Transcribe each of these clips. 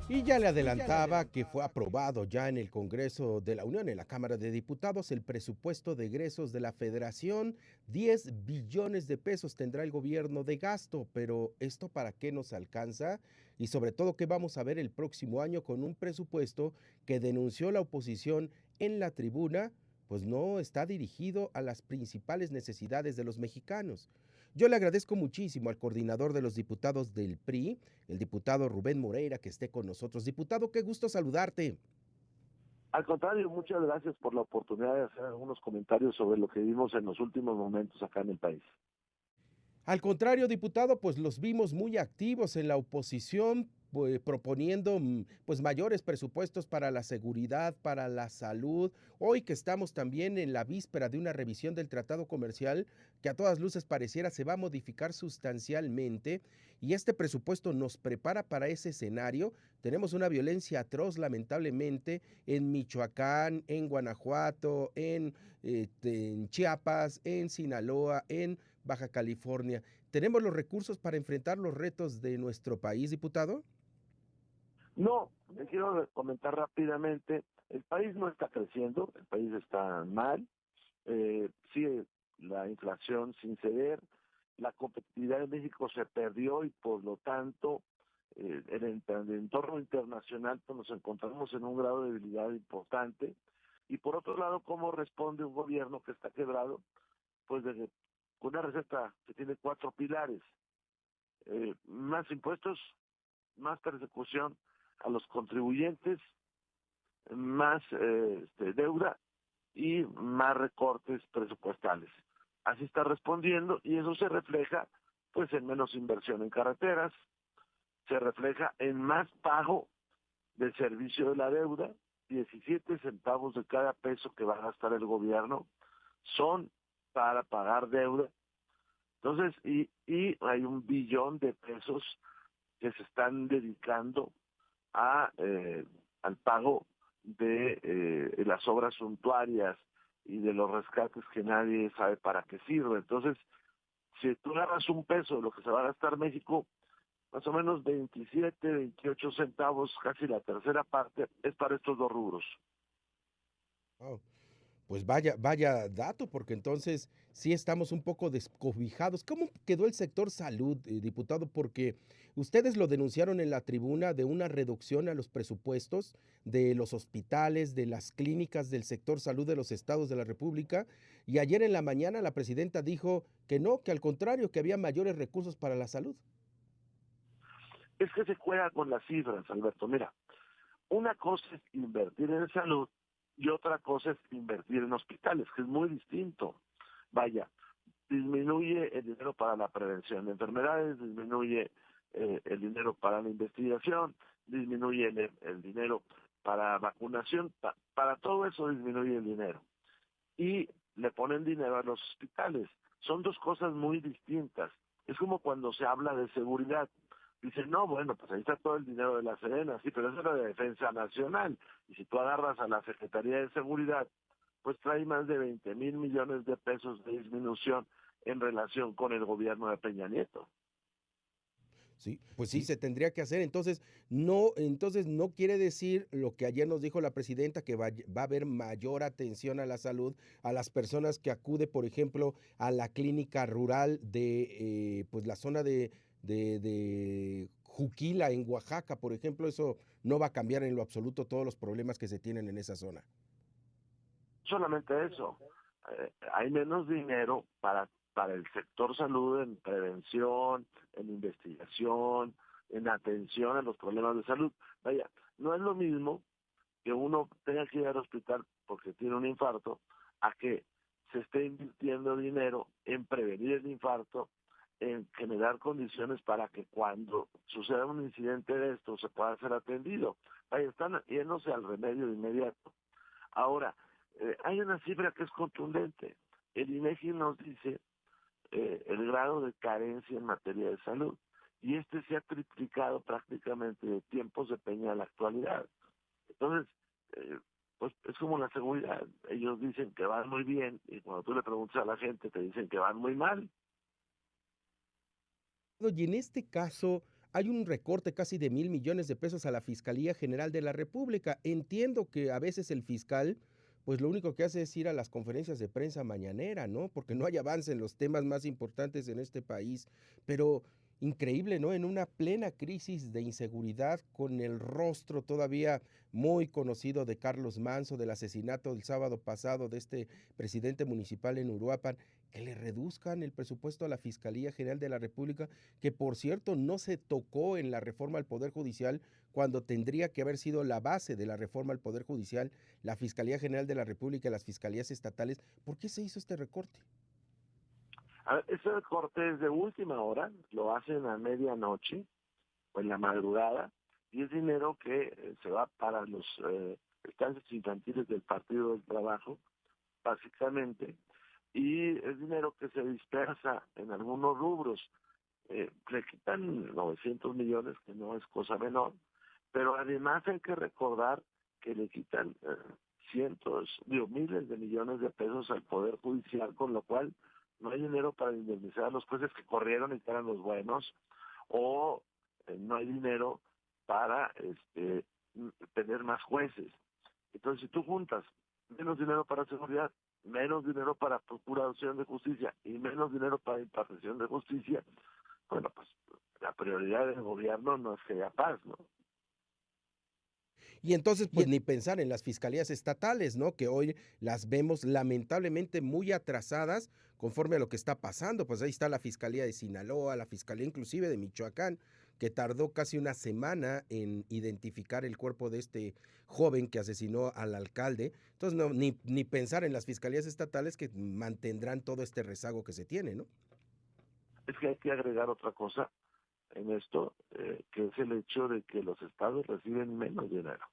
Y ya le adelantaba que fue aprobado ya en el Congreso de la Unión, en la Cámara de Diputados, el presupuesto de egresos de la Federación. 10 billones de pesos tendrá el gobierno de gasto, pero ¿esto para qué nos alcanza? Y sobre todo, ¿qué vamos a ver el próximo año con un presupuesto que denunció la oposición en la tribuna? Pues no está dirigido a las principales necesidades de los mexicanos. Yo le agradezco muchísimo al coordinador de los diputados del PRI, el diputado Rubén Moreira, que esté con nosotros. Diputado, qué gusto saludarte. Al contrario, muchas gracias por la oportunidad de hacer algunos comentarios sobre lo que vimos en los últimos momentos acá en el país. Al contrario, diputado, pues los vimos muy activos en la oposición, pues, proponiendo pues mayores presupuestos para la seguridad, para la salud. Hoy que estamos también en la víspera de una revisión del tratado comercial que a todas luces pareciera se va a modificar sustancialmente, y este presupuesto nos prepara para ese escenario. Tenemos una violencia atroz, lamentablemente, en Michoacán, en Guanajuato, en Chiapas, en Sinaloa, en Baja California. ¿Tenemos los recursos para enfrentar los retos de nuestro país, diputado? No, les quiero comentar rápidamente, el país no está creciendo, el país está mal, sigue la inflación sin ceder, la competitividad de México se perdió y por lo tanto en el entorno internacional pues, nos encontramos en un grado de debilidad importante. Y por otro lado, ¿cómo responde un gobierno que está quebrado? Pues desde una receta que tiene 4 pilares: más impuestos, más persecución a los contribuyentes, más deuda y más recortes presupuestales. Así está respondiendo y eso se refleja pues en menos inversión en carreteras, se refleja en más pago del servicio de la deuda. 17 centavos de cada peso que va a gastar el gobierno son para pagar deuda. Entonces, y hay 1 billón de pesos que se están dedicando a al pago de las obras suntuarias y de los rescates que nadie sabe para qué sirve. Entonces, si tú agarras 1 peso de lo que se va a gastar México, más o menos 27, 28 centavos, casi la tercera parte, es para estos dos rubros. Oh, pues vaya dato, porque entonces sí estamos un poco descobijados. ¿Cómo quedó el sector salud, diputado? Porque ustedes lo denunciaron en la tribuna de una reducción a los presupuestos de los hospitales, de las clínicas del sector salud de los estados de la República, y ayer en la mañana la presidenta dijo que no, que al contrario, que había mayores recursos para la salud. Es que se juega con las cifras, Alberto. Mira, una cosa es invertir en salud y otra cosa es invertir en hospitales, que es muy distinto. Vaya, disminuye el dinero para la prevención de enfermedades, disminuye el dinero para la investigación, disminuye el dinero para vacunación, para todo eso disminuye el dinero. Y le ponen dinero a los hospitales. Son dos cosas muy distintas. Es como cuando se habla de seguridad. Dicen, no, bueno, pues ahí está todo el dinero de la Sedena, sí, pero eso es la de Defensa Nacional. Y si tú agarras a la Secretaría de Seguridad, pues trae más de 20 mil millones de pesos de disminución en relación con el gobierno de Peña Nieto. Sí, pues sí, se tendría que hacer. Entonces no quiere decir lo que ayer nos dijo la presidenta, que va a haber mayor atención a la salud, a las personas que acude, por ejemplo, a la clínica rural de pues la zona de Juquila, en Oaxaca, por ejemplo. Eso no va a cambiar en lo absoluto todos los problemas que se tienen en esa zona. Solamente eso, hay menos dinero para el sector salud en prevención, en investigación, en atención a los problemas de salud. Vaya, no es lo mismo que uno tenga que ir al hospital porque tiene un infarto, a que se esté invirtiendo dinero en prevenir el infarto, en generar condiciones para que cuando suceda un incidente de esto se pueda ser atendido. Vaya, están yéndose al remedio de inmediato. Ahora, hay una cifra que es contundente. El INEGI nos dice el grado de carencia en materia de salud, y este se ha triplicado prácticamente de tiempos de Peña a la actualidad. Entonces, eh, pues es como la seguridad. Ellos dicen que van muy bien y cuando tú le preguntas a la gente te dicen que van muy mal. Y en este caso, hay un recorte casi de 1,000 millones de pesos a la Fiscalía General de la República. Entiendo que a veces el fiscal, pues lo único que hace es ir a las conferencias de prensa mañanera, ¿no? Porque no hay avance en los temas más importantes en este país. Pero increíble, ¿no? En una plena crisis de inseguridad, con el rostro todavía muy conocido de Carlos Manso, del asesinato del sábado pasado de este presidente municipal en Uruapan, que le reduzcan el presupuesto a la Fiscalía General de la República, que por cierto no se tocó en la reforma al Poder Judicial, cuando tendría que haber sido la base de la reforma al Poder Judicial, la Fiscalía General de la República y las fiscalías estatales. ¿Por qué se hizo este recorte? Ese corte es de última hora, lo hacen a medianoche o en la madrugada, y es dinero que se va para los estancias infantiles del Partido del Trabajo, básicamente, y es dinero que se dispersa en algunos rubros. Le quitan 900 millones, que no es cosa menor, pero además hay que recordar que le quitan cientos, digo, miles de millones de pesos al Poder Judicial, con lo cual no hay dinero para indemnizar a los jueces que corrieron y que eran los buenos, o no hay dinero para tener más jueces. Entonces, si tú juntas menos dinero para seguridad, menos dinero para procuración de justicia y menos dinero para impartición de justicia, bueno, pues la prioridad del gobierno no es que haya paz, ¿no? Y entonces, pues ni pensar en las fiscalías estatales, ¿no? Que hoy las vemos lamentablemente muy atrasadas conforme a lo que está pasando. Pues ahí está la Fiscalía de Sinaloa, la Fiscalía inclusive de Michoacán, que tardó casi una semana en identificar el cuerpo de este joven que asesinó al alcalde. Entonces, no, ni pensar en las fiscalías estatales, que mantendrán todo este rezago que se tiene, ¿no? Es que hay que agregar otra cosa en esto, que es el hecho de que los estados reciben menos dinero.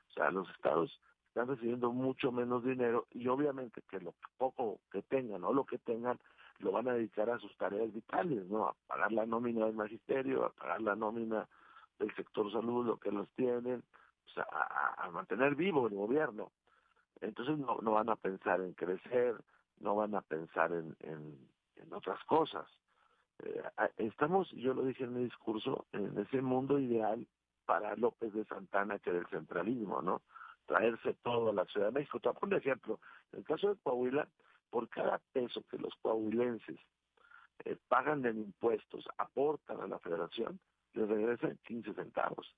O sea, los estados están recibiendo mucho menos dinero, y obviamente que lo poco que tengan o lo que tengan lo van a dedicar a sus tareas vitales, ¿no? A pagar la nómina del magisterio, a pagar la nómina del sector salud, lo que los tienen, o sea, a mantener vivo el gobierno. Entonces no van a pensar en crecer, no van a pensar en otras cosas. Estamos, yo lo dije en mi discurso, en ese mundo ideal para López de Santana, que del centralismo, ¿no? Traerse todo a la Ciudad de México. Te voy a poner un ejemplo. En el caso de Coahuila, por cada peso que los coahuilenses pagan en impuestos, aportan a la federación, les regresan 15 centavos.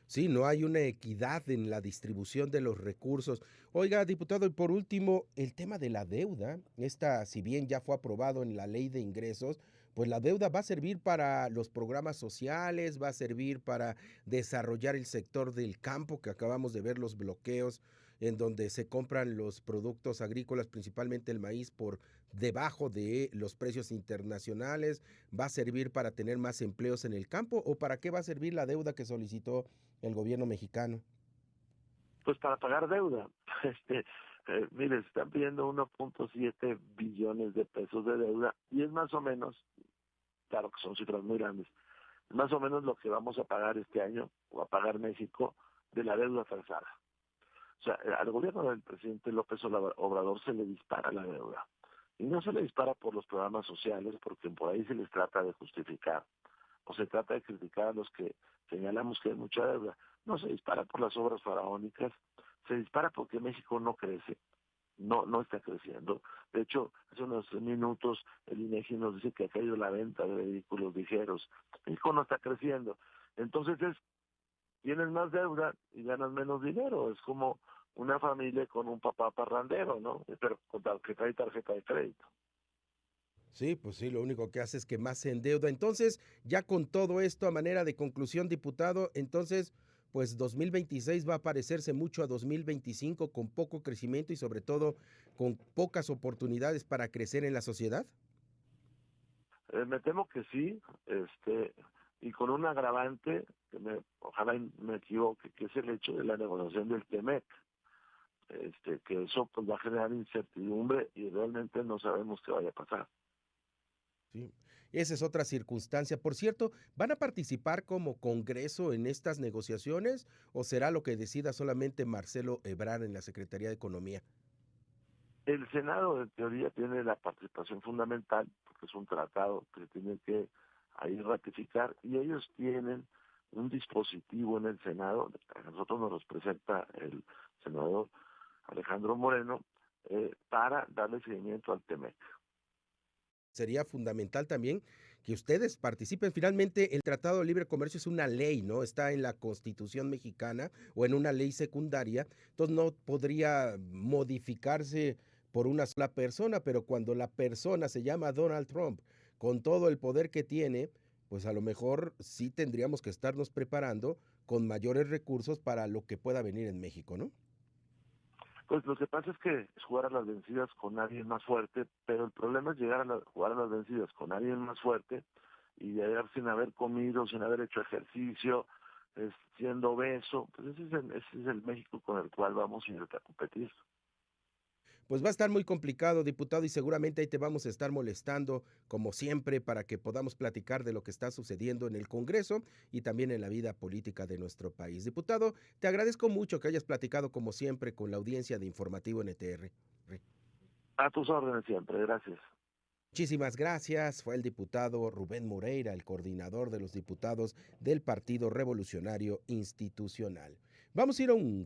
Sí, no hay una equidad en la distribución de los recursos. Oiga, diputado, y por último, el tema de la deuda. Esta, si bien ya fue aprobado en la ley de ingresos, pues la deuda va a servir para los programas sociales, va a servir para desarrollar el sector del campo, que acabamos de ver los bloqueos en donde se compran los productos agrícolas, principalmente el maíz, por debajo de los precios internacionales. ¿Va a servir para tener más empleos en el campo o para qué va a servir la deuda que solicitó el gobierno mexicano? Pues para pagar deuda. Mire, se están pidiendo 1.7 billones de pesos de deuda, y es más o menos, claro que son cifras muy grandes, es más o menos lo que vamos a pagar este año, o a pagar México, de la deuda forzada. O sea, al gobierno del presidente López Obrador se le dispara la deuda. Y no se le dispara por los programas sociales, porque por ahí se les trata de justificar, o se trata de criticar a los que señalamos que hay mucha deuda. No se dispara por las obras faraónicas, se dispara porque México no crece, no está creciendo. De hecho, hace unos minutos el INEGI nos dice que ha caído la venta de vehículos ligeros. México no está creciendo. Entonces tienes más deuda y ganas menos dinero. Es como una familia con un papá parrandero, ¿no? Pero que trae tarjeta de crédito. Sí, pues sí, lo único que hace es que más se endeuda. Entonces, ya con todo esto, a manera de conclusión, diputado, entonces, pues 2026 va a parecerse mucho a 2025, con poco crecimiento y sobre todo con pocas oportunidades para crecer en la sociedad. Me temo que sí, y con un agravante, ojalá me equivoque, que es el hecho de la negociación del TEMEC, que eso pues va a generar incertidumbre y realmente no sabemos qué vaya a pasar. Sí, esa es otra circunstancia. Por cierto, ¿van a participar como Congreso en estas negociaciones o será lo que decida solamente Marcelo Ebrard en la Secretaría de Economía? El Senado, en teoría, tiene la participación fundamental, porque es un tratado que tiene que ahí ratificar, y ellos tienen un dispositivo en el Senado, a nosotros nos los presenta el senador Alejandro Moreno, para darle seguimiento al TEMEC. Sería fundamental también que ustedes participen. Finalmente, el Tratado de Libre Comercio es una ley, ¿no? Está en la Constitución mexicana o en una ley secundaria, entonces no podría modificarse por una sola persona, pero cuando la persona se llama Donald Trump, con todo el poder que tiene, pues a lo mejor sí tendríamos que estarnos preparando con mayores recursos para lo que pueda venir en México, ¿no? Pues lo que pasa es que es jugar a las vencidas con alguien más fuerte, pero el problema es llegar a jugar a las vencidas con alguien más fuerte y llegar sin haber comido, sin haber hecho ejercicio, siendo obeso. Pues ese es el México con el cual vamos a ir a competir. Pues va a estar muy complicado, diputado, y seguramente ahí te vamos a estar molestando, como siempre, para que podamos platicar de lo que está sucediendo en el Congreso y también en la vida política de nuestro país. Diputado, te agradezco mucho que hayas platicado, como siempre, con la audiencia de Informativo NTR. A tus órdenes siempre, gracias. Muchísimas gracias. Fue el diputado Rubén Moreira, el coordinador de los diputados del Partido Revolucionario Institucional. Vamos a ir a un